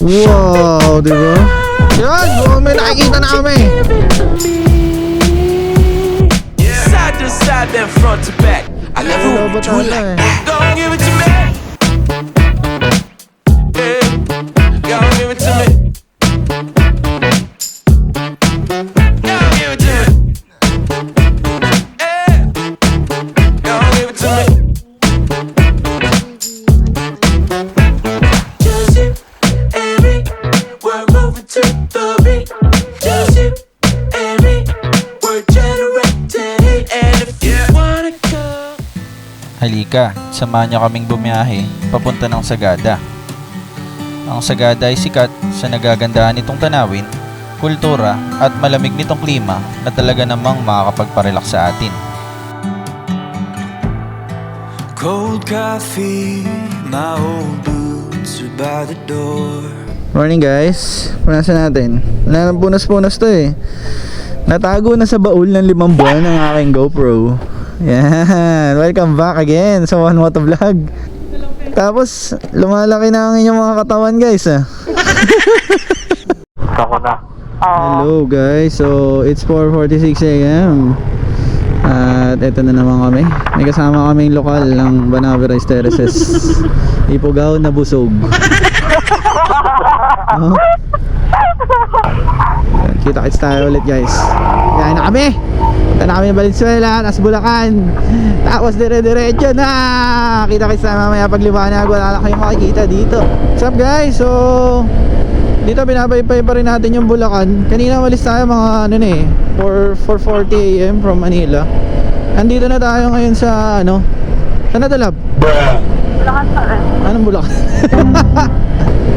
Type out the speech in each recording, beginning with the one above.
Wow, diba? Yan, may nakikita na kami. Side to side, then front to back. I never would do it like that. Don't give it to me. Yeah, don't give it to me. Don't give it to me. Yeah, don't give it to me. Just you and me, we're moving to the beat. Just you and me, we're generating heat. And if you wanna come. Halika, samahan niyo kaming bumiyahe papunta ng Sagada. Ang Sagada ay sikat sa nagagandahan nitong tanawin, kultura at malamig nitong klima na talaga namang makakapagparelax sa atin. Cold coffee, my old boots are by the door. Morning guys, punasan natin. Wala nang punas-punas to eh. Natago na sa baul ng 5 buwan ang aking GoPro. Yan, welcome back again sa One Moto Vlog. Tapos, lumalaki na ang inyong mga katawan guys ah. Ako na. Hello guys, so it's 4:46 AM. At eto na naman kami. May kasama kaming lokal ng Banaveras Terraces. Ipugaw na busog. Oh. Kita-kits tayo ulit guys. Yan na kami. Punta na kami ng Valenzuela, tas Bulacan. Tapos dire-diretso na. Kita-kits tayo mamaya pag liwanag. Wala na kayong makikita dito. What's up guys? So dito binabaypay pa rin natin yung Bulacan. Kanina walis tayo mga ano na eh 4:40 AM from Manila. Andito na tayo ngayon sa ano. Saan na talab? Bulacan pa rin. Anong Bulacan?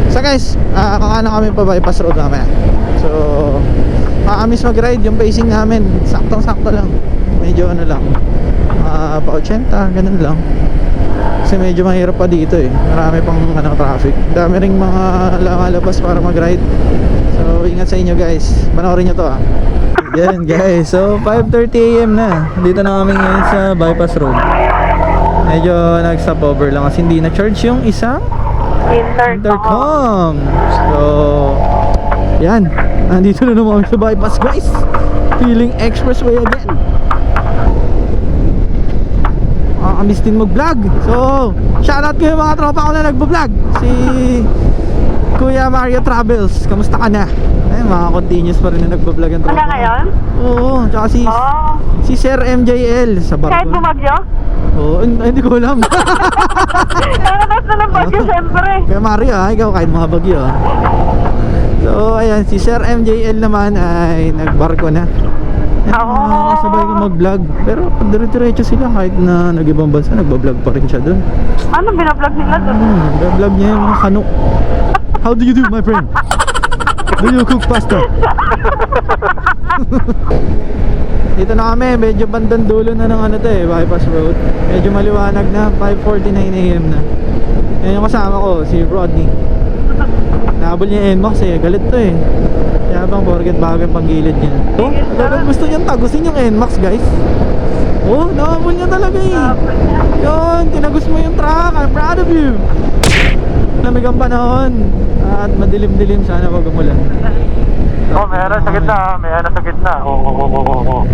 So guys, kakanan kami pa bypass road namin. So makakamis mag-ride yung pacing namin. Saktong-sakto lang. Medyo ano lang pa 80, ganun lang. Kasi medyo mahirap pa dito eh. Marami pang ano, traffic. Dami ring mga lalabas para mag-ride. So ingat sa inyo guys. Panoorin nyo to ah. Yan guys. So 5:30 AM na. Dito na kami ngayon sa bypass road. Medyo nag-stop over lang kasi hindi na-charge yung isang intercom. So yan. Nandito na naman kami sa bypass guys. Feeling expressway again. Makakamiss din mag-vlog. So, shoutout ko yung mga tropa ko na nagbo-vlog. Si Kuya Mario Travels. Kamusta ka na? Ay, mga continuous pa rin na nagbo-vlog ang tropa. Wala ngayon? Oo, tsaka si Sir MJL sa barko. Kahit bumagyo? Oo, hindi ko alam. Nanatas na ng bagyo, syempre. Kuya Mario ikaw kahit mga bagyo So, ayan, si Sir MJL naman ay nagbarko na. Sabay ko mag-vlog. Pero dire-diretso sila kahit na nag-ibang bansa, nagbablog pa rin siya dun. Anong binablog nila doon? Nag-vlog niya yung mga kanok. How do you do my friend? Do you cook pasta? Dito na kami, medyo bandang dulo na ng ano to eh, bypass road. Medyo maliwanag na, 5:49 AM na. Yan yung kasama ko, si Rodney. Nahabol niya yung NMAX eh, galit to eh. Kaya bang porket bagay pang gilid niya. Oh, talagang gusto niyang tagusin yung NMAX guys. Oh, nahabol niya talaga eh. Yun, tinagos mo yung truck, I'm proud of you. Lamig ang panahon at madilim-dilim, sana wag umulan. Oh, may ano sa gitna, may ano sa gitna. Oo.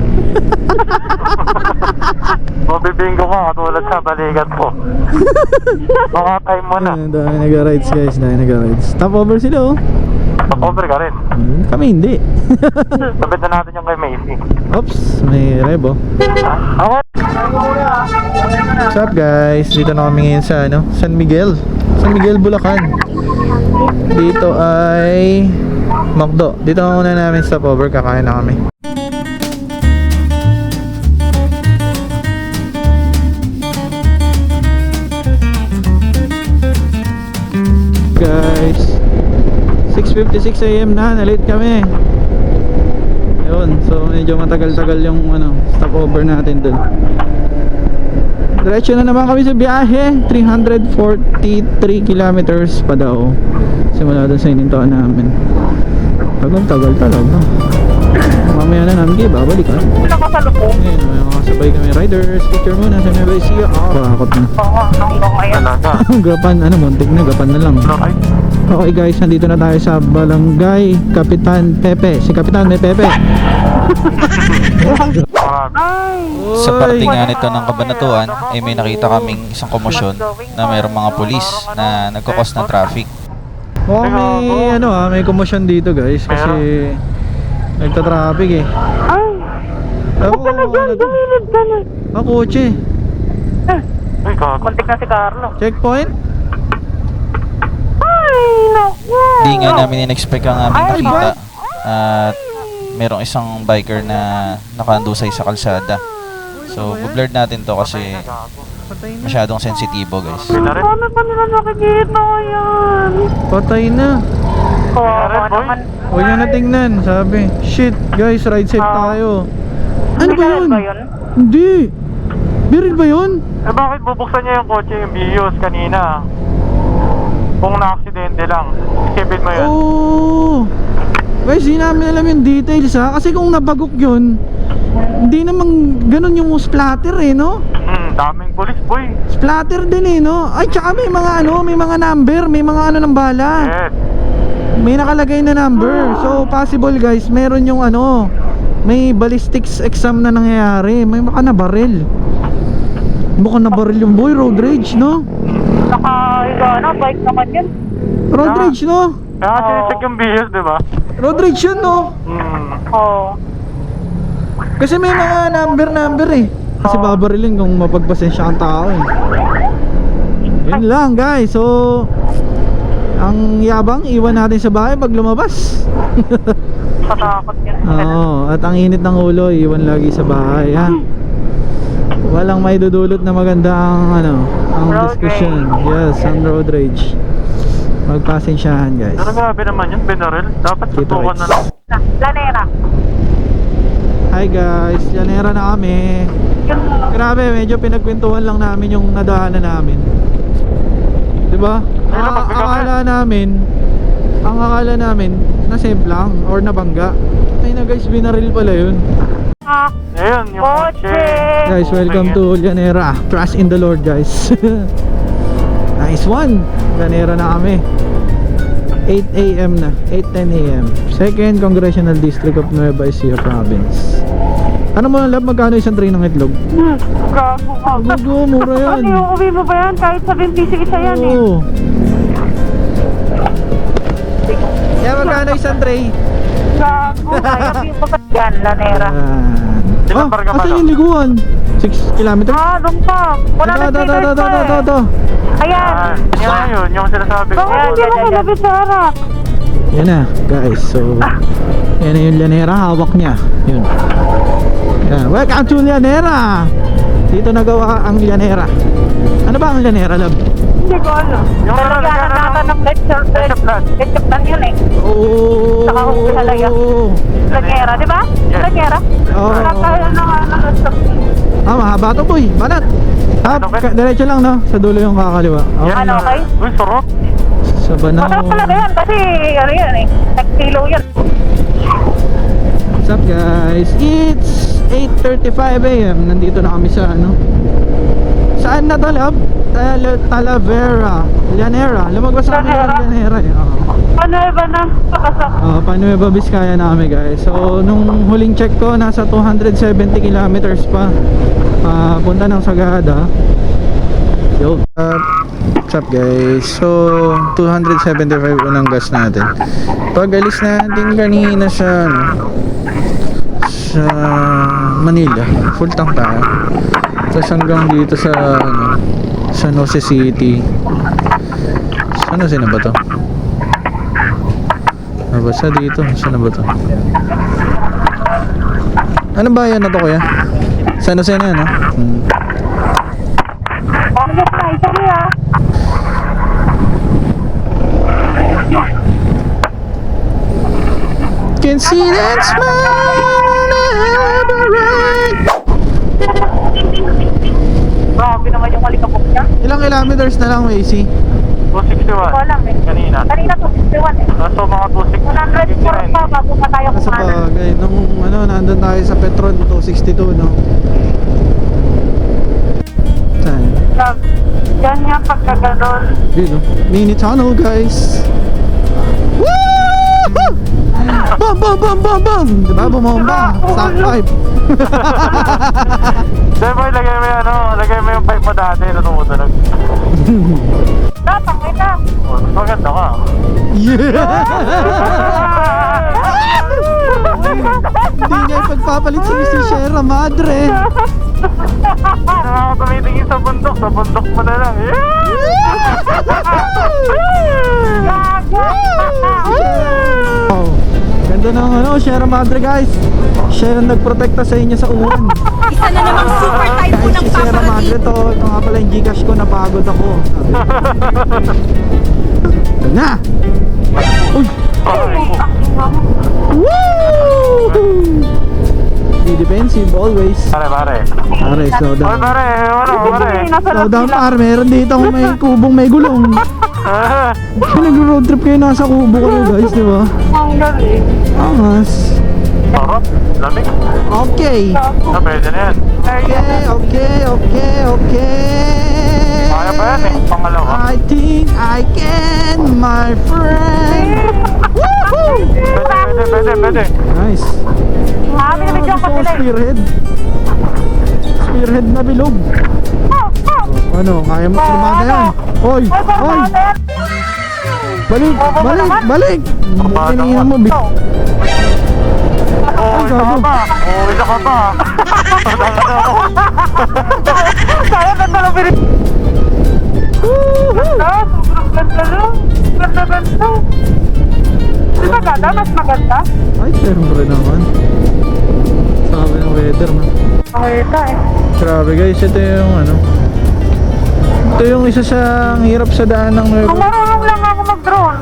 Mabibingo ka katulad sa balikat ko. Mga time mo na. Dami nag-rides guys, dami nag-rides. Top over sila oh. Top-over ka rin. Kami hindi. Sabit na natin yung kay Macy. Oops, may rebo. Ako? What's up guys? Dito na kami ngayon sa ano, San Miguel, Bulacan. Dito ay Macdo. Dito muna namin stop over, kakain na kami. Guys, 6:56 AM na, na-late kami. Ayun, so medyo matagal-tagal yung ano, stopover natin dun. Diretso na naman kami sa biyahe. 343 kilometers pa daw simula dun sa inintuan namin. Tagal-tagal talaga. Mamaya na namin Hindi, babalik ha. Nakasalubong. Ngayon, may mga sabay kami riders. Picture muna sa Nueva Ecija. Bakot na. Oo, hanggang ngayon. Talaga. Gapan, ano, muntik na, gapan na lang. Okay. Okay guys, nandito na tayo sa Barangay Kapitan Pepe. Si Kapitan may Pepe. Ay, Sa parte nga nito ng Kabanatuan ay may nakita kaming isang komosyon na mayroong mga pulis na nagkakos ng traffic. Oh, may ano may commotion dito guys kasi nagta-traffic eh. ay. Ako, Huwag ka na dyan, ano to? dumilid ka na. Kotse. Ay, gago. Muntik na si Carlo. Checkpoint. Ay, naku. Di nga namin in-expect ang aming Ay, nakita at merong isang biker na nakaandusay sa kalsada. So, blurred natin to kasi Patay na. masyadong sensitibo guys. Pinarin. Paano pa nila nakikita yan? Patay na. Kawawa boy. naman. Huwag nyo na tingnan, sabi. Shit, guys, ride safe tayo. Ano ba Binaril yun? ba yun? Hindi. Biril ba yun? Eh, bakit bubuksan niya yung kotse, yung Vios kanina? Kung na-aksidente lang. Isipin mo yun. Oh. Guys, di namin alam yung details ha. Kasi kung nabagok yun, hindi naman ganun yung splatter eh, no? Daming pulis, boy. Splatter din eh, no? Ay, tsaka may mga ano, may mga number, may mga ano ng bala. Yes. May nakalagay na number. So, possible guys, meron yung ano, may ballistics exam na nangyayari. May baka na baril. Baka na baril yung boy, road rage, no? Naka, bike naman yun. Road rage, no? Kaya sinecheck yung Vios, di ba? Road rage yun, no? Oo. Kasi may mga number eh. Kasi babarilin kung mapagpasensya ang tao eh. Yun lang guys. So, ang yabang iwan natin sa bahay pag lumabas. Katakot yun. Oo, at ang init ng ulo iwan lagi sa bahay ha. Walang may dudulot na maganda ang ano, ang Road discussion. Yes, ang road rage. Magpasensyahan guys. Pero grabe naman yun, binaril. Dapat Kita tutukan na lang. Lanera. Hi guys, Llanera na kami. Yung Grabe, medyo pinagkwentuhan lang namin yung nadaanan namin. 'Di ba? Ayun, magbigay Ang akala namin na-save lang or nabangga. Ay na guys, binaril pala 'yun. Ayun, yung kotse. Guys, welcome to Llanera. Trust in the Lord, guys. Nice one. Llanera na kami. 8 AM na, 8:10 AM. 2nd Congressional District of Nueva Ecija Province. Ano mo love, magkano isang tray ng itlog? gago ka. Gago, mura yan. Ano yung uwi mo ba yan? Kahit 7 piso isa yan eh. Oo. Kaya magkano isang tray? Gago. Kaya piso pa yan, Lanera. Ilang barga pa Asan lang? yung liguan? 6 kilometers? Ah, doon pa. Wala na stickers pa eh. Ayan. Yun, yung sinasabi ko. Bakit hindi mo kalapit sa harap? Yan na guys, so yan na yung Llanera, hawak niya. Yun. Yan. Welcome to Llanera. Dito nagawa ang Llanera. Ano ba ang Llanera, love? Hindi ko alam. Yung Lalagyan na natin ng Ketchup plan. ketchup plan yun eh. Oo. Saka kung pinalaya. Lanyera, di ba? Yes. Lanyera? Oo. Kaya na nga ng ketchup. Ah, mahaba to boy. Banat. Ano ba? Diretso lang no, sa dulo yung kakaliwa. Yan. Ano, okay? Uy, sarap. Sa Banao. Masarap talaga yan kasi ano yan eh. Nag-kilo yan. What's up guys? It's 8:35 AM. Nandito na kami sa ano. Saan na to, love? Talavera. Llanera. Lumagpas kami ng Llanera eh. Ano ba na? Papasak. Panueva Vizcaya na kami guys. So nung huling check ko nasa 270 kilometers pa punta ng Sagada. Yo. What's up guys? So 275 unang gas natin. Pag alis natin kanina sa sa Manila, full tank tayo. Tapos hanggang dito sa ano, San Jose City. San Jose na ba to? Basta dito, saan na ba to? Ano ba yan na to kuya? San Jose na yan ha? Ano na? Isa niya. Can see that smile never right. Grabe naman yung malikabok niya. Ilang kilometers na lang, Wazy? 261. Ko alam eh. Kanina. Kanina to. 101 eh. So mga 104 pa bago pa tayo Sa kumanan. bagay, nung ano, nandun tayo sa Petron 262, no? Saan? Love. Yan nga pagkaganon. Yun, no? Mini tunnel, guys. Woo! Bam, bam, bam, bam, bam! Diba, bumomba? Stock pipe. Boy, lagay mo yung pipe mo dati na tumutunog. Datang ito. Oh, maganda ka. Yeah! Hindi nga ipagpapalit si Mr. Sierra Madre. Ako tumitingin sa bundok mo na lang. Wow. Ganda ng ano, Sierra Madre, guys. Siya yung nagprotekta sa inyo sa uwan. Isa na namang super typhoon Guys, ng si Sierra Madre paparating. to. Ito nga pala yung Gcash ko, napagod ako. Ito na! Uy! Woo! Be defensive always. Pare. Pare, slow Oy, down. pare. Slow down, pare. Meron dito kung may kubong may gulong. Nag-road trip kayo, nasa kubo kayo, guys, di ba? Ang galing. Angas. Sarap. Lamig. Okay. Pwede na yan. Okay. Kaya pa yan eh. Pangalawa. I think I can, my friend. Woohoo! Pwede. Nice. Mami, nabigyan ko Gusto ko sila eh. spearhead. Spearhead na bilog. Ano, kaya mo kumada yan. Hoy! Hoy! Balik! Tinihan mo, Isa ka pa. Kaya ganda lang pinit. Ganda, sobrang ganda lang. Ganda. Di ba ganda? Mas maganda? Ay, siyempre naman. Sabi ng weather, no? Okay, ito eh. Grabe guys, ito yung ano. Ito yung isa sa ang hirap sa daan ng Kung Nuevo. marunong lang ako mag-drone,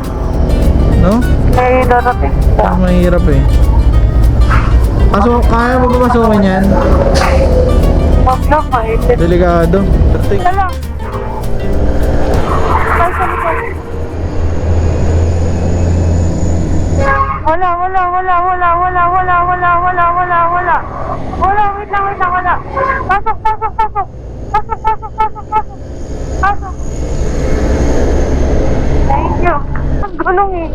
No? eh, darating ko. Ang mahirap eh. Kaya mo ba pasukin yan? Wag lang, mahitid. Delikado. Ito lang. Ay, sa likod. Wala. Wait lang, wala. Pasok. Thank you. Ang gulong eh.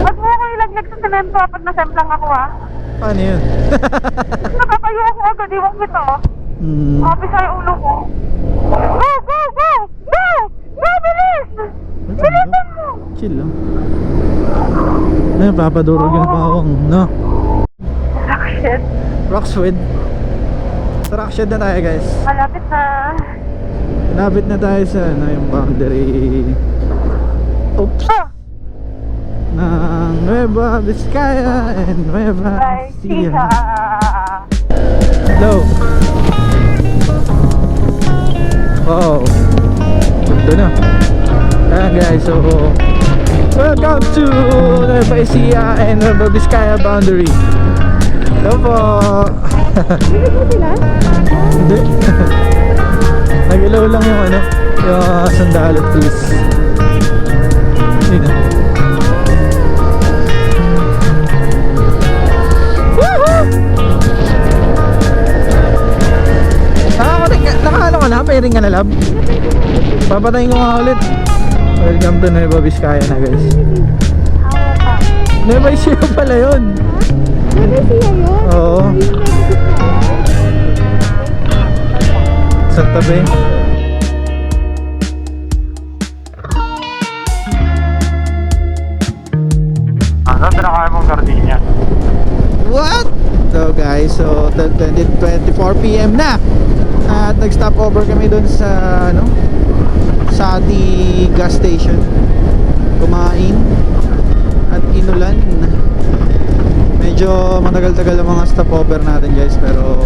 Ba't mo ako ilaglag sa semento pag nasemplang ako ah? Paano yun? Nakatayo ako agad, iwang kita oh. Hmm. Kapit sa ulo ko. Go! Bilis! Bilisan mo! Chill lang. Ay, papadurog yung bawang, no? Shit. Rockswood. Rockswood na tayo, guys. Malapit na. Lapit na tayo sa ano, yung boundary. Oops. Ng Nueva Vizcaya and Nueva Bye. See Ecija. ya. Hello. Wow. Ganda na. Ayan guys, so welcome to Nueva Ecija and Nueva Vizcaya boundary. Hello po. Hindi. Nag-ilaw lang yung ano, yung sandalo please. Hindi na. Nakakala ko na, pairing ka na lab. Papatayin ko nga ulit. Welcome to Nueva Vizcaya na guys. Nueva Ecija pala yun. Oo. Sa tabi. Ano pinakain mong gardenia? What? So guys, so 24 PM na. At nag-stop over kami dun sa ano, Sati gas station. Kumain at inulan. Medyo matagal-tagal ang mga stopover natin guys, pero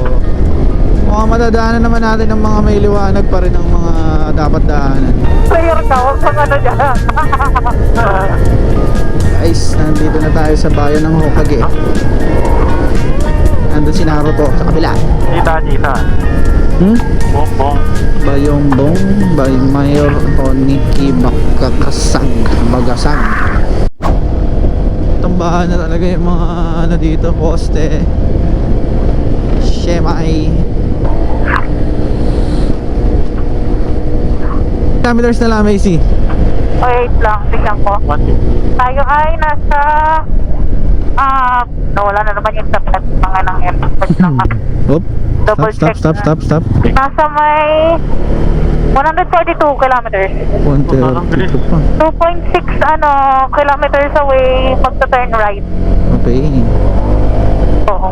mukhang madadaanan naman natin ang mga may liwanag pa rin ang mga dapat daanan. Player ka, huwag kang ano dyan. Guys, nandito na tayo sa bayan ng Hokage. And Nandun si Naruto sa kabila. Chita. Bong. Bayombong by Mayor Oniki Bagasag. Tambahan na talaga yung mga ano dito, poste. Shemay. Kilometers na lang, Macy. Wait lang, tignan ko. Tayo ay nasa... wala na naman yung tapat mga ng airport lang. Oop. Double check na. Stop. Nasa may 142 kilometers. 132 pa. 2.6 kilometers away, magta-turn right. Okay. Oo.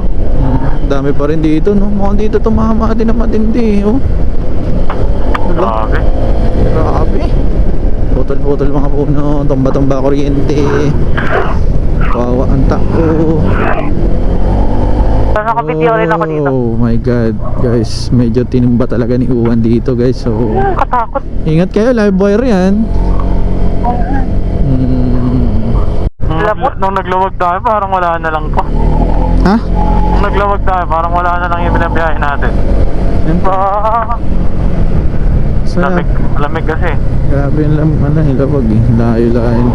Dami pa rin dito, no? Mukhang dito tumama din na matindi, oh. Diba? Grabe. Putol-putol mga puno, tumba-tumba kuryente. Kawawa ang tao. Nakabidyo rin ako dito. Oh my god, guys, medyo tinimba talaga ni Uwan dito, guys. So, Katakot. ingat kayo, live wire yan. Nung naglawag tayo, parang wala na lang po. Ha? Nung naglawag tayo, parang wala na lang yung binabiyahe natin. Yan pa. Sa, Lamig kasi. grabe yung hilabag eh. Layo-layo.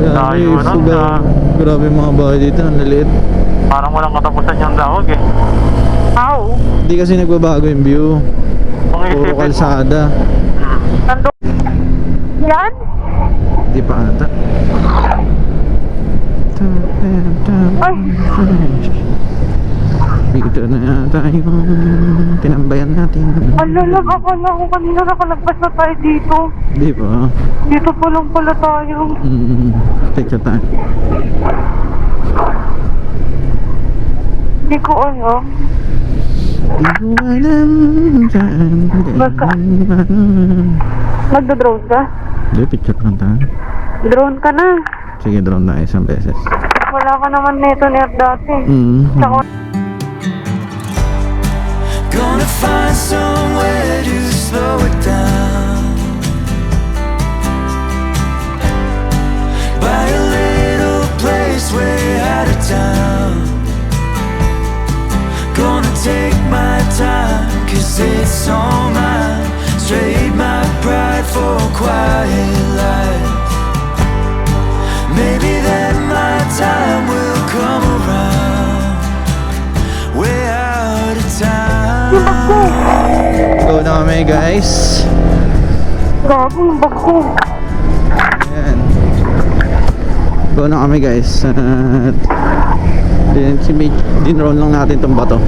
Layo, no? Grabe yung mga bahay dito, ang laliit. Parang walang katapusan yung dawag eh. How? Hindi kasi nagbabago yung view. Kung Puro isipin mo, kalsada. Nandun. Yan? Hindi pa ata. Ay. Dito na yata yung tinambayan natin. Alalag, akala ko kanina nakalagpas na tayo dito. Hindi pa. Dito pa lang pala tayo. Take your time. Hindi ko alam. Di ko alam saan. Basta. Magdo-drone ka? Hindi, picture lang tayo. Drone ka na. Sige, drone na isang beses. Wala ka naman neto net dati. Saka Gonna find somewhere to slow it down. Buy a little place way out of town. Gonna take my time, 'cause it's all mine. Trade my pride for a quiet life. Maybe then my time will come around. Way out of town. Go na kami, guys. gago yung bag ko. Ayan. Go na kami, guys. At dinroll lang natin itong bato.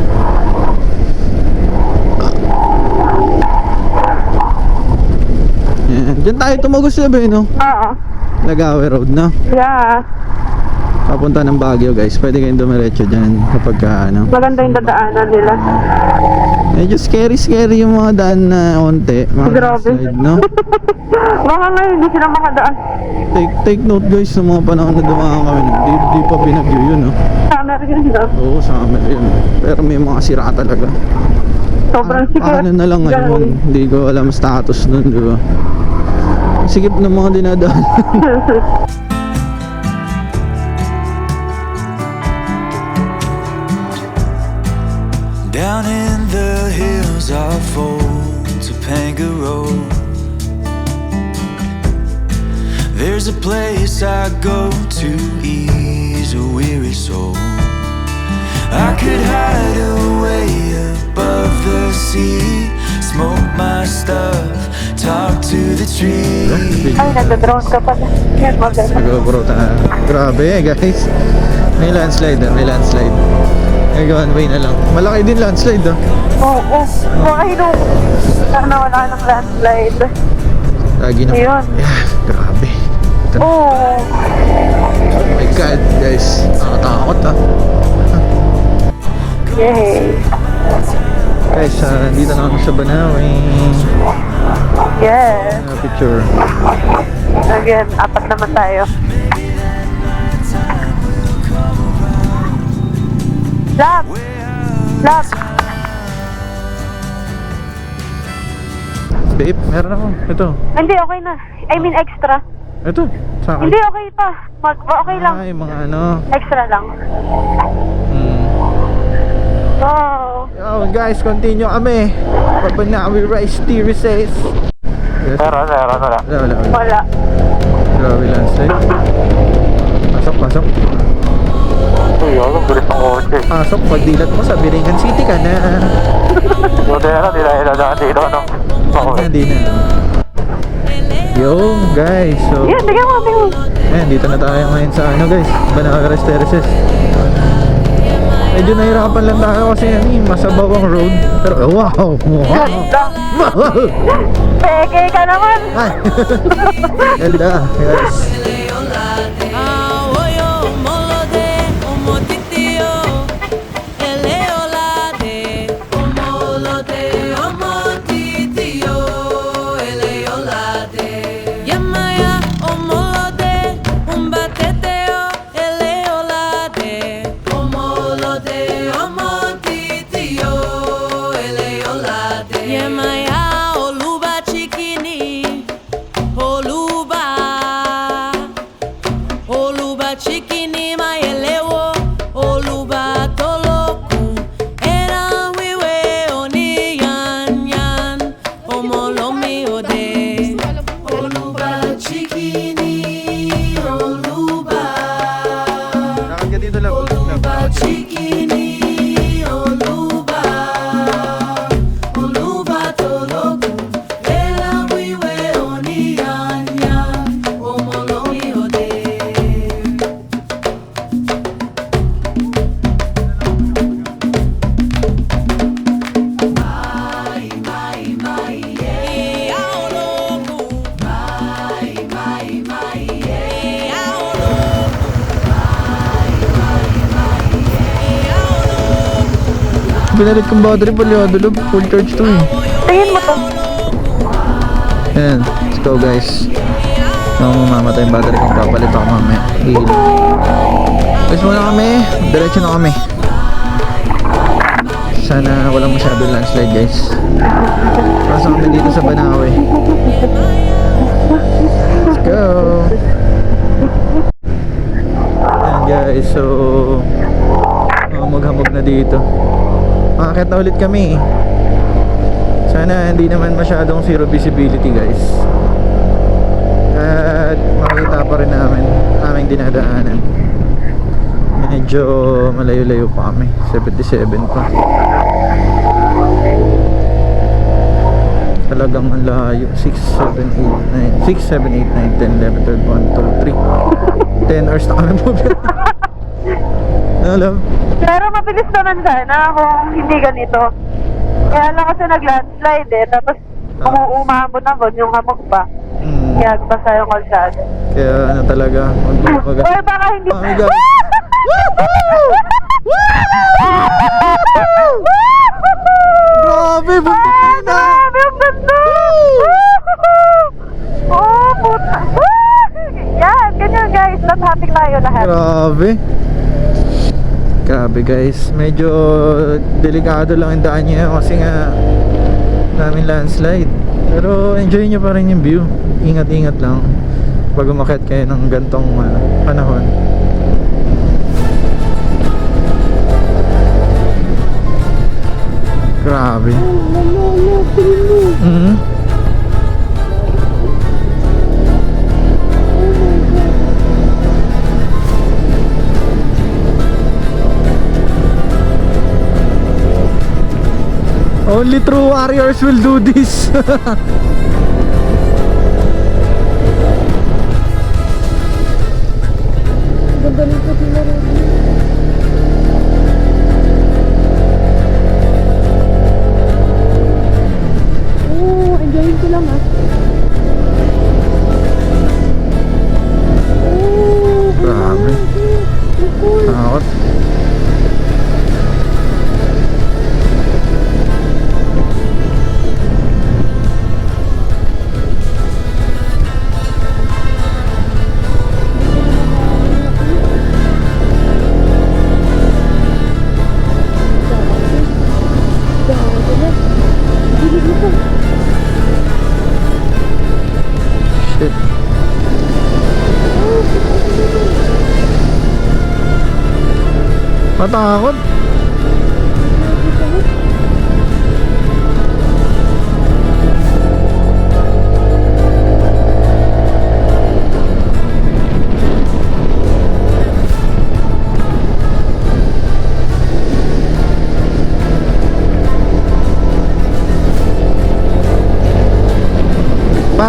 Ayan. Diyan tayo tumagos na ba, no? Oo. Lagawe Road, no? Yeah. Papunta ng Baguio, guys. Pwede kayong dumiretso dyan kapag ano. Maganda yung dadaanan nila. Medyo scary yung mga daan na onte. Mga Grabe. slide, no? Baka ngayon hindi sila makadaan. Take note, guys, sa mga panahon na dumaan kami. Di pa binagyo yun, no? Sana rin yun. Oo, summer yun. Pero may mga sira talaga. Sobrang sikip. Paano na lang ngayon? Hindi ko alam status nun, di ba? Sikip ng mga dinadaan. Down in the hills I fall to Topanga Road. There's a place I go to ease a weary soul. I could hide away above the sea, smoke my stuff, talk to the trees. Ay, nagda-drone ka pala. Yan, maganda. Nag-GoPro tayo. Grabe, guys. May landslide, may landslide. Ay, one way na lang. Malaki din landslide, Oo. Ay, no. Sana wala ng landslide. Lagi na. Ayun. Yeah, grabe. Oo. Oh my God, guys. Nakatakot, Yay. Guys, dito na kami sa Banawe. Yes. Picture. Again, apat naman tayo. Lab! Lab! Babe, meron ako. Ito. Hindi, okay na. I mean, extra. Ito. Sa akin. Hindi, okay pa. Okay lang. Ay, mga ano. Extra lang. guys, continue kami. Babanawi Rice Terraces. Yes. Meron. Wala. Grabe landslide. Pasok. Uy, ang bilis ng kotse. Pasok, pag dilat mo sa Biringan City ka na. Buti na, di na iladaan dito, no? Okay. Hindi na. Yo guys, so Yan, tingnan mo. ayan, dito na tayo ngayon sa ano guys, Banawi Rice Terraces. Medyo nahirapan lang tayo kasi masabaw ang road. Pero wow! Ganda. Peke ka naman. Ay! Ganda, guys. Chikini maelewo oluba toloku era wiwe oni yan yan omolomi ode oluba chikini oluba Nakad ka dito lang. chikini oluba oluba toloku era wiwe oni yan yan omolomi ode. Binalit kong battery palyado loob, full charge to eh. Tingin mo to. Ayan, let's go guys. Mamamatay yung battery kong papalit ako mamaya. Hihil. Guys muna kami, diretso na kami. Sana walang masyadong landslide guys. Pasok kami dito sa Banawi. Let's go. Ayan guys, so hamog-hamog na dito. Makakit na ulit kami. Sana hindi naman masyadong zero visibility guys. At makikita pa rin namin aming dinadaanan. Medyo malayo-layo pa kami, 77 pa. Talagang ang layo. 6, 7, 8, 9 6, 7, 8, 9, 10, 11, 12, 1, 2, 3 10 hours na kami po. Hello? Pero mabilis naman sana kung hindi ganito. Kaya lang kasi nag-landslide eh. Tapos umamon ako yung hamog ba. Kaya basa yung kalsada. Kaya ano talaga Or baka hindi... Oh my God. Grabe, buntis na! Grabe, ang ganda! Oh, puta! Yan, ganyan guys. Let's happy tayo lahat. Grabe guys, medyo delikado lang yung daan niya kasi nga daming landslide. Pero enjoy nyo pa rin yung view. Ingat-ingat lang pag umakyat kayo ng gantong panahon. Grabe. Only true warriors will do this. Enjoyin ko lang ah. Grabe. Takot. Shit. Matakot.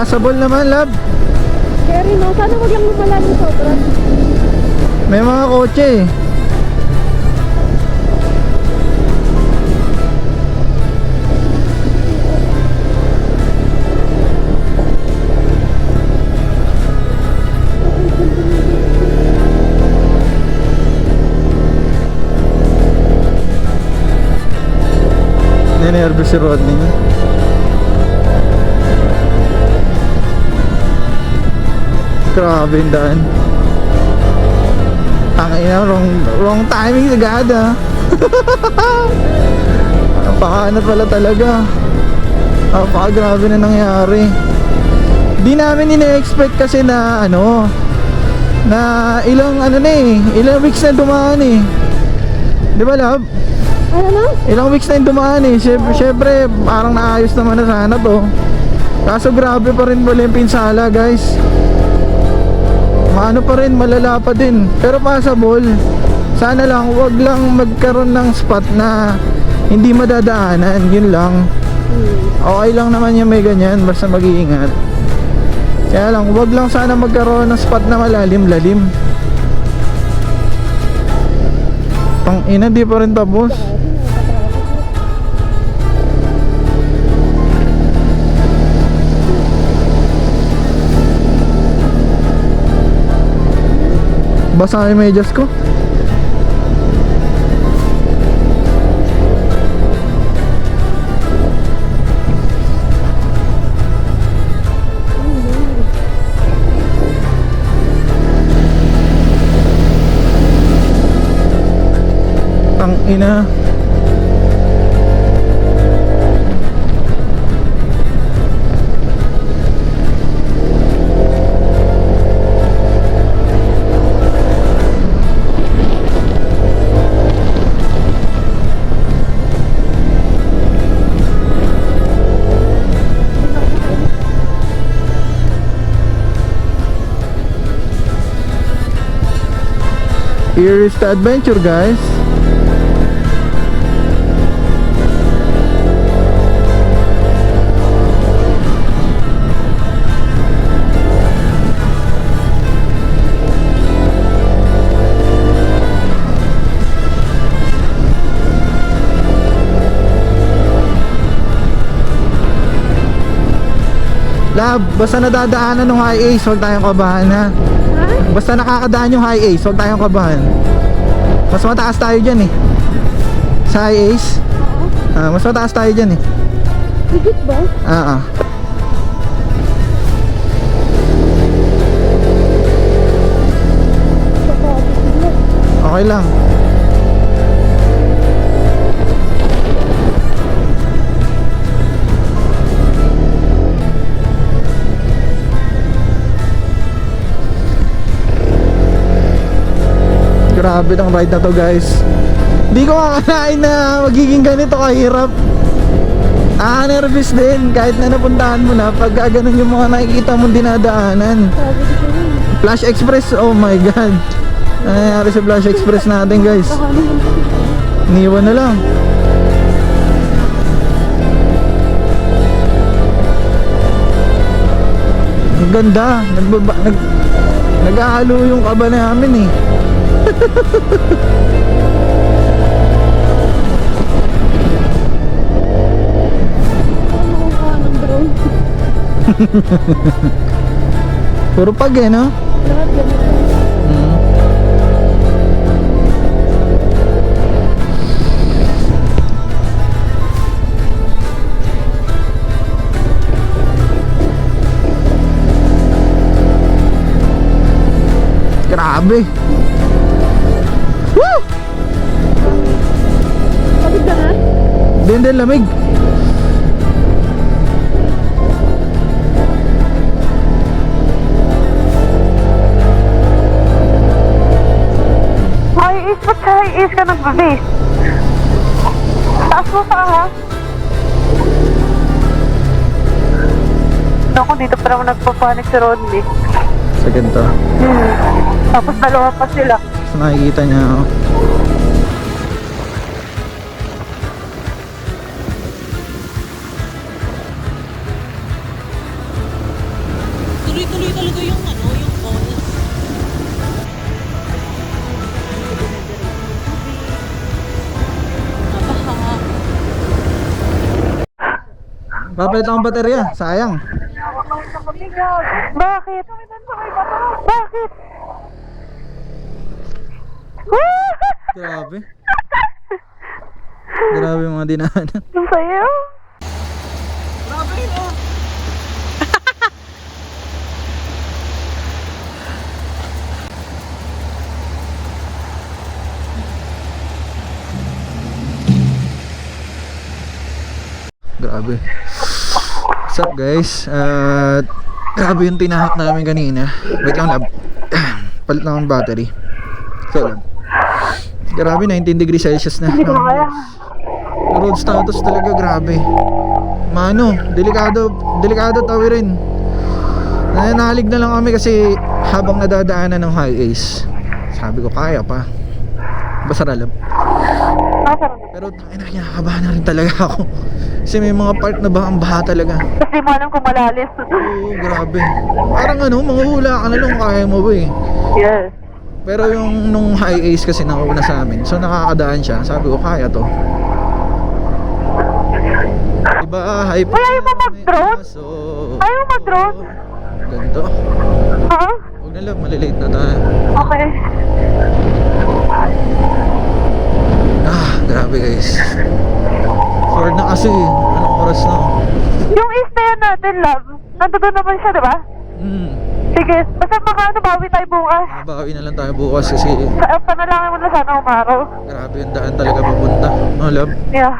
Passable naman, lab. Scary, no? Sana wag lang lumala yung sobra. May mga kotse eh. Ninervous si Rodney. Grabe yung daan. Tangina, wrong timing agad ah. Napakaano pala talaga. Napakagrabe na nangyari. Di namin ine-expect kasi na ano, na ilang weeks na dumaan eh. Di ba, love? Ano na? Ilang weeks na yung dumaan eh. Syempre, parang naayos naman na sana to. Kaso grabe pa rin pala yung pinsala, guys. Maano pa rin, malala pa din. Pero passable. Sana lang, wag lang magkaroon ng spot na hindi madadaanan. Yun lang. Okay lang naman yung may ganyan, basta mag-iingat. Kaya lang, wag lang sana magkaroon ng spot na malalim-lalim. Pang ina, di pa rin tapos. Basa yung medyas ko. Tang ina. Here is the adventure, guys. Lab, basta nadadaanan ng high ace, huwag tayong kabahan ha. Basta nakakadaan yung high ace, huwag tayong kabahan. Mas mataas tayo dyan eh. Sa high ace. Mas mataas tayo dyan eh. Higit ba? Okay lang. Grabe ng ride na to, guys. Hindi ko akalain na magiging ganito kahirap. Nervous din kahit na napuntahan mo na. Pag ganun yung mga nakikita mong dinadaanan. Flash Express, oh my god. Ano nangyari sa Flash Express natin, guys? Iniwan na lang. Ang ganda. Nag-ahalo yung kaba namin eh. Puro pag eh, no? Lahat ganito. Grabe. Woo! Pagod na ha? Din lamig. Ba't sa high ace ka nag-base? Taas mo pa ha? Naku, dito pa naman nagpapanik si Rodney. Sa ganito. Tapos dalawa pa sila. So nakikita niya, oh. Papalit akong baterya. Sayang. Bakit? Bakit? Grabe. Grabe yung mga dinaanan. Ang sayo. Grabe. What's up guys? Grabe yung tinahak namin kanina. Wait lang lab. Palit lang ang battery. So lab. Grabe, 19 degrees Celsius na. Hindi ko kaya. Road status talaga grabe. Mano, delikado tawirin. Nananalig na lang kami kasi habang nadadaanan ng highways. Sabi ko kaya pa. Basta lab. Pero tangina, kinakabahan na rin talaga ako. Kasi may mga part na baha talaga. Kasi mo alam kung malalim. Oo, grabe. Parang mga hula ka na lang kaya mo ba eh. Yes. Pero yung nung high ace kasi nauna sa amin. So nakakadaan siya. Sabi ko kaya to. Diba high pa. Ay, ayaw mo mag-drone? Ayaw mo mag-drone? Ganito. Ha? Huwag na lang, malilate na tayo. Okay. Grabe guys. Ford na kasi. Anong oras na? Yung stay natin, love. Nandoon naman siya, diba? Sige, basta bawi tayo bukas. Bawi na lang tayo bukas kasi Panalangin mo na sana umaraw. grabe yung daan talaga papunta. No, love? Yeah.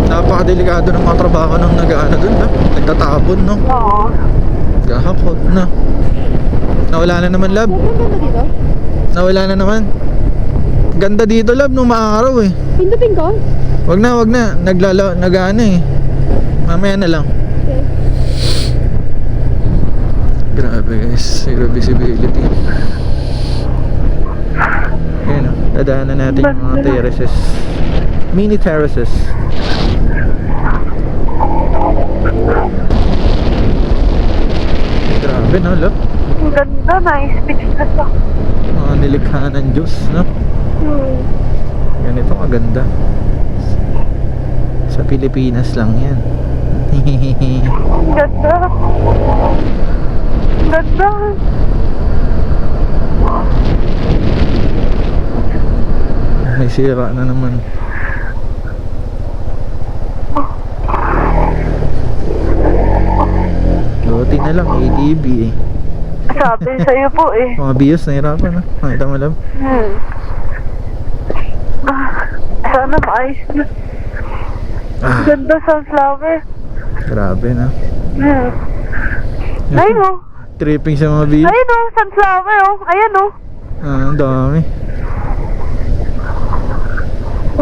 Napakadelikado ng mga trabaho ng nag-ano dun, ha? Nagtatapon, no? Oo. Gahakot na. Nawala na naman, love. Nawala na naman. Ganda dito, love, nung maaraw eh. Pindutin ko? Wag na. Nag-ano eh. Mamaya na lang. Okay. Grabe guys, zero visibility. Ayan o, dadaanan natin yung mga terraces. Mini terraces. Grabe no, love. Ang ganda, na-speechless ako. Mga nilikha ng Diyos, no? Ganito kaganda. Sa Pilipinas lang yan. Ang ganda. Ang ganda. May sira na naman. Buti na lang ATV eh. Sabi sa'yo po eh. Mga bios nahirapan, no? Makita mo lang. Sana maayos na. Ang ganda sunflower. Grabe na. Ayun o. Tripping sa mga bios. Ayun o, sunflower o. Ayan o. Ang dami.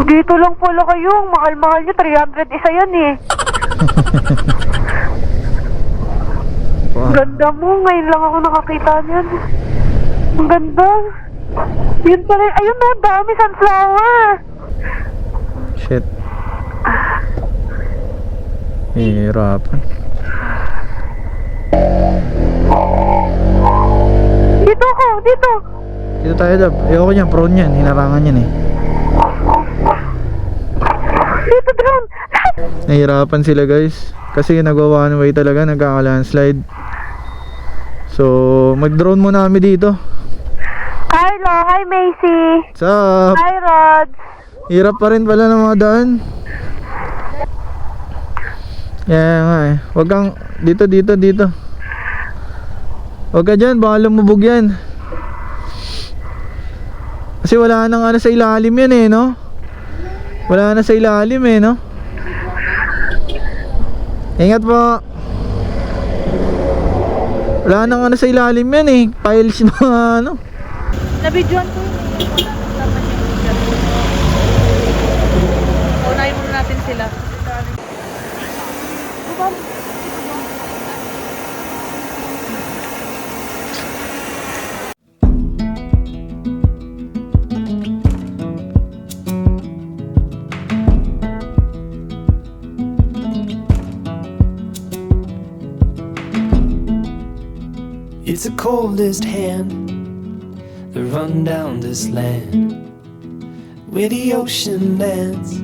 Dito lang pala kayo. Ang mahal-mahal nyo. 300 isa yan eh. Wow. Ganda mo. Ngayon lang ako nakakita niyan. Ang ganda. Yun pala. Ayun na. Dami sunflower. Shit. Hirapan. Dito ako. Dito. Dito tayo, Dab. Ayoko niyan. Prone yan. Hinarangan yan eh. Dito drone. Nahirapan sila guys. Kasi nagawa one way talaga. Nagkaka-landslide. So, mag-drone muna kami dito. Carlo. Hi Macy. What's up? Hi Rods. Hirap pa rin pala ng mga daan. Yeah nga eh. Huwag kang dito. Huwag ka dyan, baka lumubog yan. Kasi wala nang ano sa ilalim yan eh, no? Wala na sa ilalim eh, no? Ingat po. Wala nang ano sa ilalim yan eh. Piles mga ano. Nabidyoan ko yun. Unahin muna natin sila. It's the coldest hand that run down this land where the ocean lands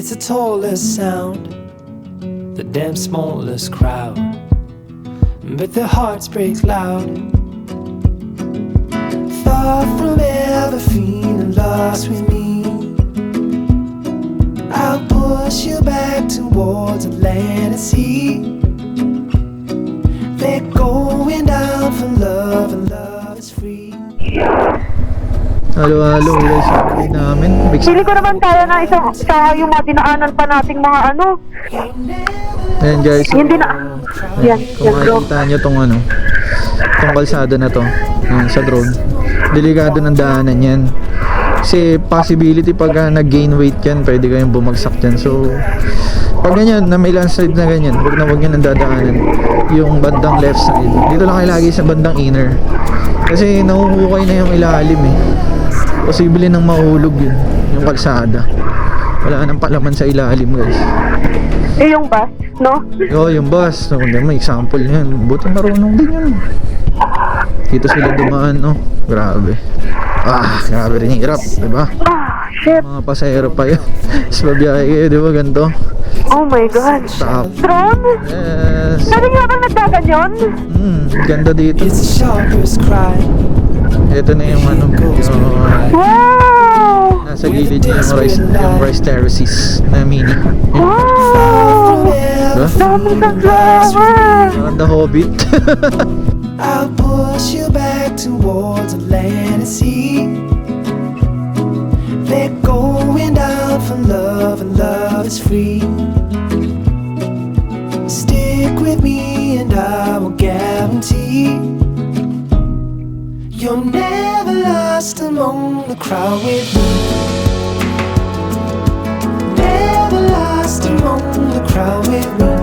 It's the tallest sound, the damn smallest crowd, but their hearts break loud. Far from ever feeling lost with me, I'll push you back towards the land and sea. They're going down for love, and love is free. Halo guys, upgrade namin. Pili ko naman kaya na isang sa yung mga dinaanan pa nating mga ano. Ayan guys, so, Hindi na. Yan, kung yan bro. makikita nyo tong tong kalsada na to, yan, sa drone, delikado ng daanan yan. Kasi possibility pag nag-gain weight yan, pwede kayong bumagsak dyan. So pag ganyan, na may landslide na ganyan, wag nyo nang dadaanan yung bandang left side. Dito lang kayo lagi sa bandang inner, kasi nahuhukay na yung ilalim eh. Posible nang mahulog yun, yung kalsada. Wala nang palaman sa ilalim guys. Eh yung bus, no? Oo, yung bus. So, may example yan. Buti marunong din yun. Dito sila dumaan, no? Grabe. Grabe rin yung hirap, diba? Shit. Mga pasahero pa yun. Tapos babiyahe kayo, diba? Ganito. Oh my God. Stop. Drone? Yes. Sabi nga bang nagkaganyan? Ganda dito. It's the sharpest cry. Ito na yung yung Wow! nasa gilid niya yung rice terraces na mini. Wow! Diba? Daming sunflower! The Hobbit. I'll push you back towards the land and sea. They're going down for love, and love is free. Stick with me and I will guarantee you're never lost among the crowd with me. Never lost among the crowd with me.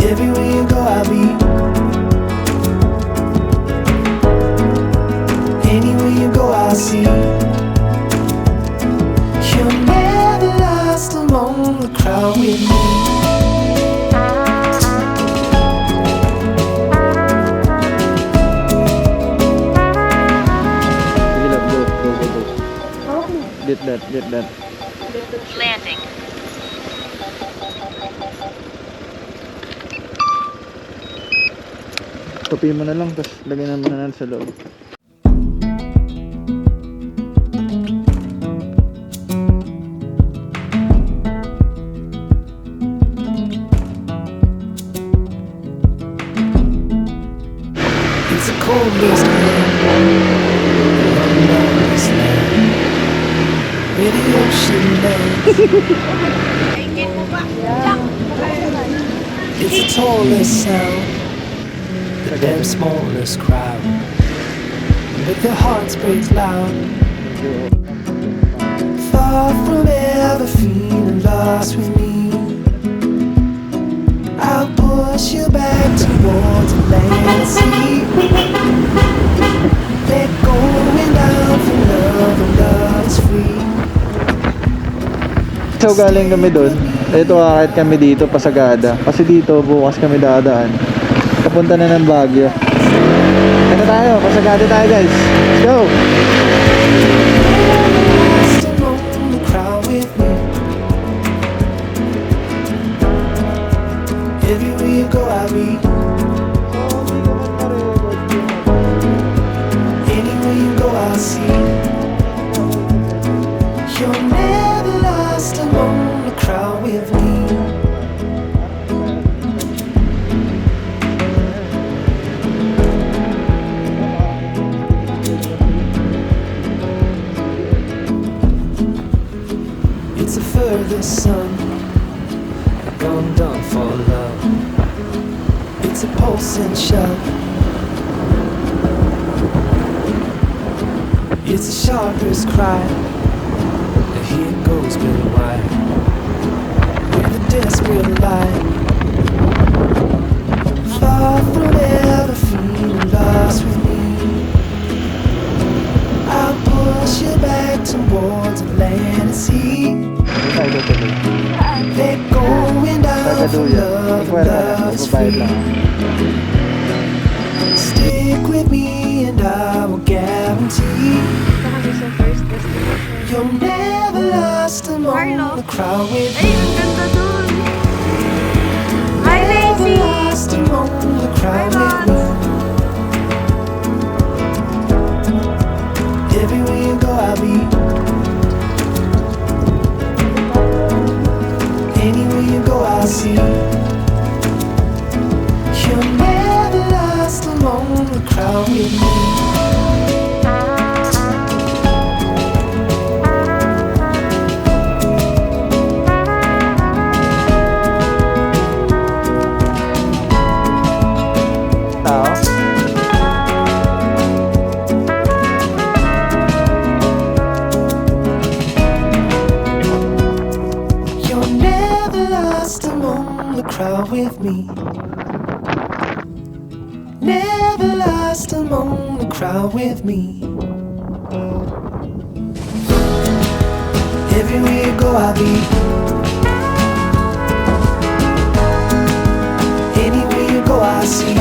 Everywhere you go, I'll be. Anywhere you go, I'll see. You're never lost among the crowd with me. Get that. Landing. Tapiin mo na lang, tapos lagyan mo na sa loob. It's a coldest where the ocean lays. It's the tallest sound, the damn smallest crowd, but their hearts break loud. Far from ever feeling lost with me, I'll push you back towards the land and sea. They're going down for love, and love is free. So galing kami doon. Ito akit kami dito Pasagada. Kasi dito bukas kami dadaan. Papunta na ng Baguio. Ito tayo, Pasagada tayo guys. Let's go! Lost among the crowd with me. Everywhere you go, I'll be. Anywhere you go, I'll see. You're never lost among the crowd with me. It's the furthest sun, gone down for love. It's a pulsing shove. It's the sharpest cry. Here it goes, Billy White, with a desperate light. Far from ever feeling lost with me, I'll push you back towards the land and sea. They're going down for love, and love is free. Stick with me and I will guarantee you're lost among the crowd with Ay, ang ganda dun. Hi, Lacey. lost among the crowd with me. Everywhere you go, I'll be. Anywhere you go, I'll see. You're never lost among the crowd with me. You're never lost among the crowd with me. Never lost among the crowd with me. Everywhere you go, I'll be. Anywhere you go, I'll see.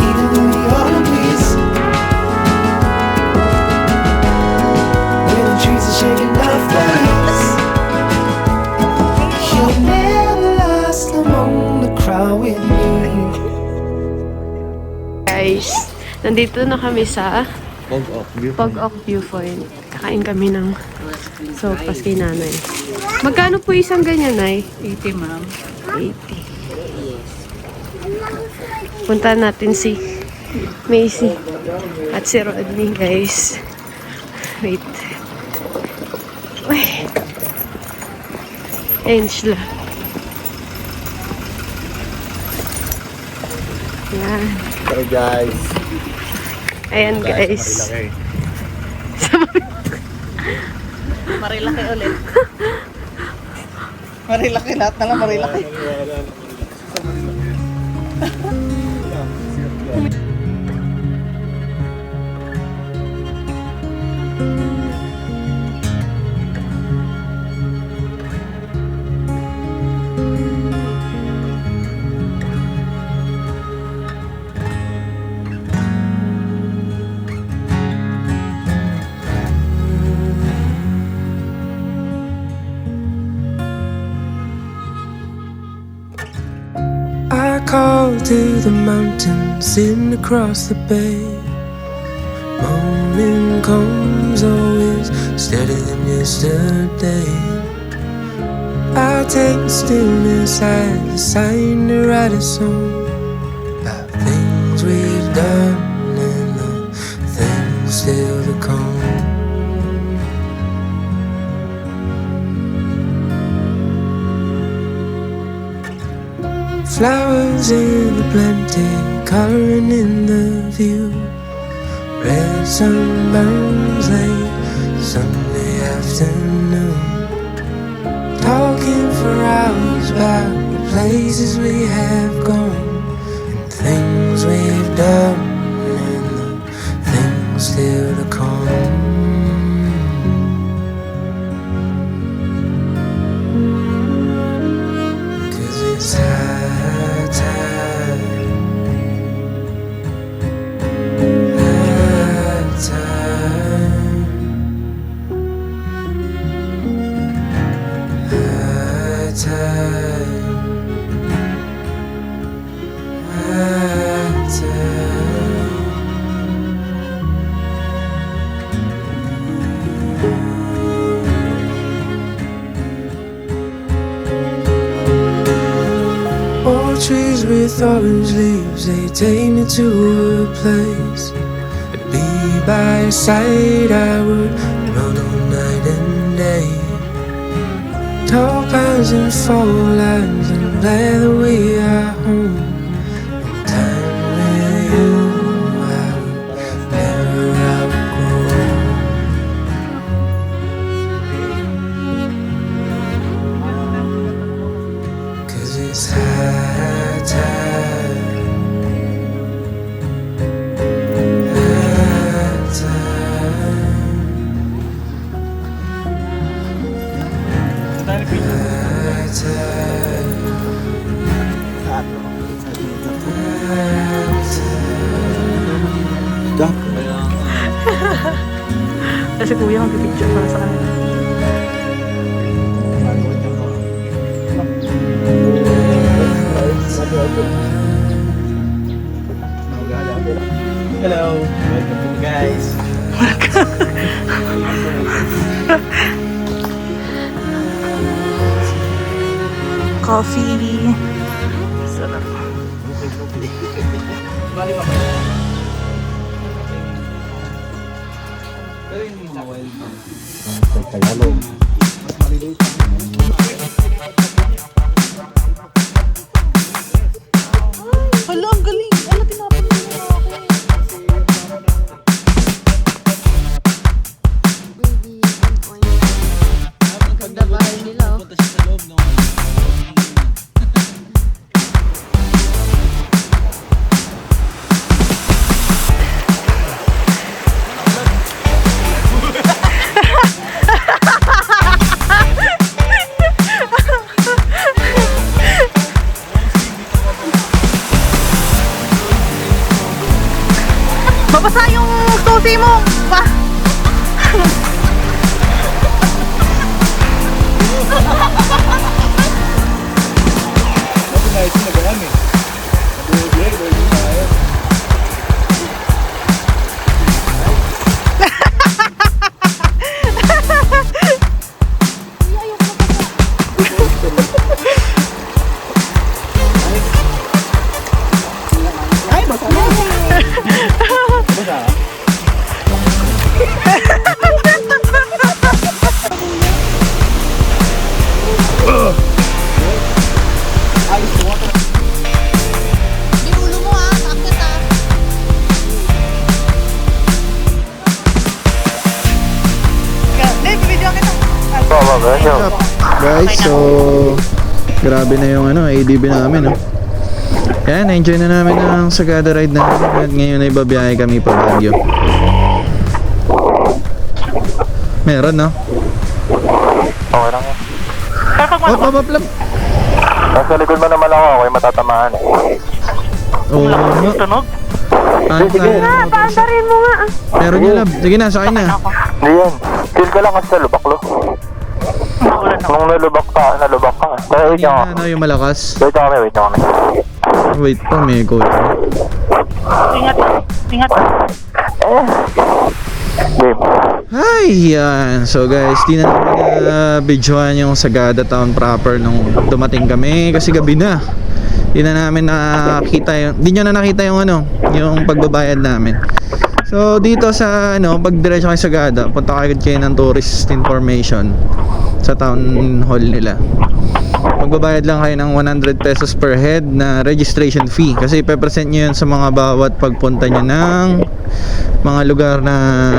Even in the autumn breeze, when the trees are shaking off the leaves, you're never lost among the crowd with me. Guys, nandito na kami sa Pog-Oak Viewpoint. Kakain kami ng sopas kay nanay. Magkano po isang ganyan, Nay? 80, ma'am. 80. Punta natin si Macy at si Rodney, guys. Wait. Uy. Ayun sila. Yan. Hey guys. Ayan, guys. Marilaki ulit. Marilaki, lahat na lang marilaki. I call to the mountains sitting across the bay. Morning comes always steadier than yesterday. I take the stillness as a sign to write a song about things we've done and the things still to come. Flowers in the plenty, coloring in the view. Red sunburns late Sunday afternoon. Talking for hours about the places we have gone and things we've done and the things still to come. 'Cause it's high time, high time, high time, high time. Old trees with orange leaves, they take me to a place. To be by your side, I would run all night and day. Tall pines and fall lines, I'm glad that we are home. And time with you, I would never outgrow. 'Cause it's high time, high time, high time, high time. Picture para sa kanila. Hello, welcome guys. Coffee. Sarap. Hala, ang galing. Ala, tinapon mo na ako. Punta siya sa loob ng Babasa yung susi mo. Pa. Guys, so grabe na yung ADB namin, no? Yan, enjoy na namin ang Sagada ride namin at ngayon ay babiyahe kami pa Baguio. Meron, no? Okay lang yan. Up. Nasa likod mo naman ako, okay matatamaan. Oo, Tunog? Paandarin mo nga. Meron niya, lab. Sige na, sakay na. Hindi yan. Chill ka lang kasi sa lubak, lo. Nung nalubak ka. Wait Hindi nyo. na, yung malakas. Wait nyo kami. Wait pa, may code. Ingat. Game. Ay, yan. So guys, di na namin videoan yung Sagada Town proper nung dumating kami kasi gabi na. Di na namin nakita yung, di nyo na nakita yung yung pagbabayad namin. So dito sa pag diretso kayo sa Sagada, punta kayo ng tourist information sa town hall nila. Magbabayad lang kayo ng 100 pesos per head na registration fee kasi ipe-present nyo yun sa mga bawat pagpunta nyo ng mga lugar na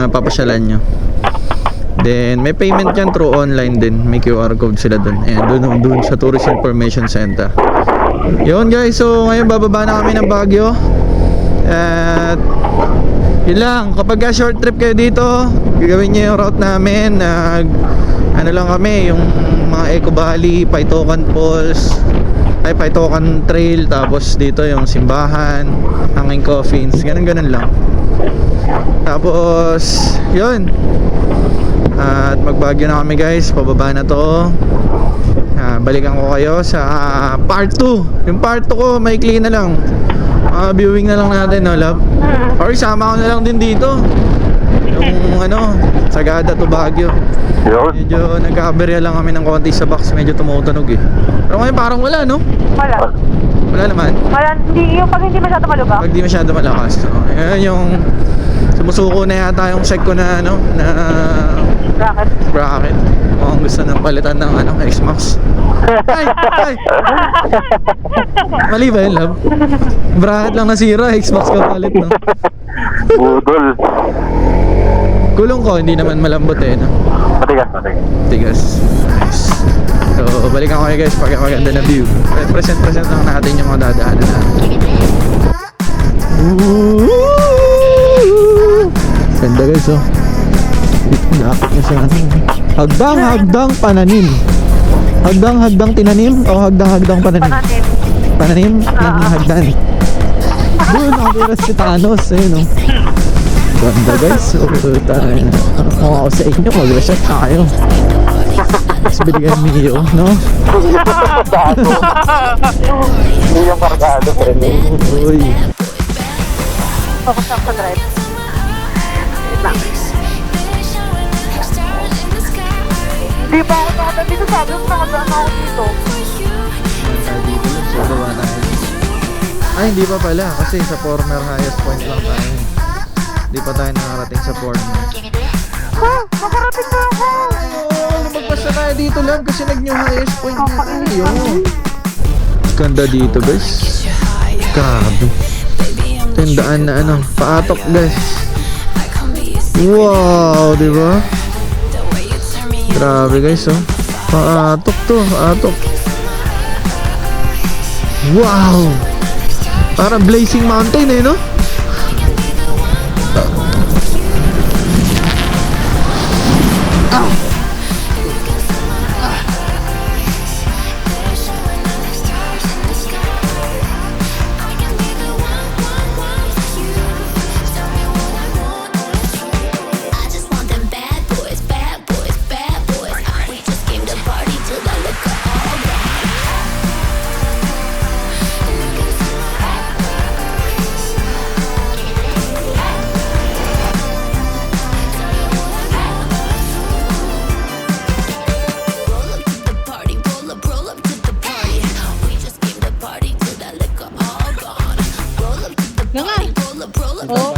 papasyalan nyo. Then may payment yan through online din, may QR code sila dun. Ayan, dun sa tourist information center. Yun guys, so ngayon bababa na kami ng Baguio. At yun lang, kapag short trip kayo dito, gagawin nyo yung route namin. Lang kami, yung mga Eco Valley, Paitokan Falls, Paitokan Trail, tapos dito yung simbahan, Hanging Coffins, ganun lang. Tapos yun, at magbagyo na kami guys, pababa na to. Balikan ko kayo sa part 2. Yung part 2 ko, maikli na lang. Viewing na lang natin, no love? Or isama ko na lang din dito yung Sagada to Baguio. Medyo nagka-aberya lang kami ng konti sa box, medyo tumutunog eh. Pero ngayon parang wala, no? Wala naman. Hindi, yung pag hindi masyado malubak. Pag di masyado malakas. Ayan yung sumusuko na yata yung check ko na na bracket. Mukhang gusto nang palitan ng X-Max. Ay! Mali ba yun, love? Bracket lang nasira, X-Max ka palit, no? Budol. Gulong ko, hindi naman malambot eh, no? Tigas. Nice. So, balikan ko kayo guys pag maganda na view. Present lang natin yung mga dadaanan natin. Ganda guys, oh. Dapat na siya hagdang pananim. Hagdang tinanim o hagdang pananim? Pananim ng hagdan. Doon nakatira si Thanos, ayun, oh. Ganda guys. So, tayo. Kung ako sa inyo, mag-reset tayo. Tapos binigyan Mio, no? Hindi yung kargado, friend. Uy. Focus lang sa drive. Wait lang. Hindi pa ako nakadaan dito. Sabi mo nakadaan ako dito. So, gawa tayo. Ay, hindi pa pala. Kasi sa former highest point lang tayo. Hindi pa tayo nakarating sa former. Ha? Nakarating na ako! Lumagpas na tayo dito lang kasi nag-new highest point na tayo. Ganda dito guys. Grabe. Tendaan na ano, paatok guys. Wow, di ba? Grabe guys, oh. Paatok to, paatok. Wow! Para Blazing Mountain eh, no? I just want them bad boys, bad boys, bad boys. We just came to party till the liquor all gone. Roll up to the party, roll up to the party. We just came to party till the liquor all gone. Roll up to the party, roll up. Oh,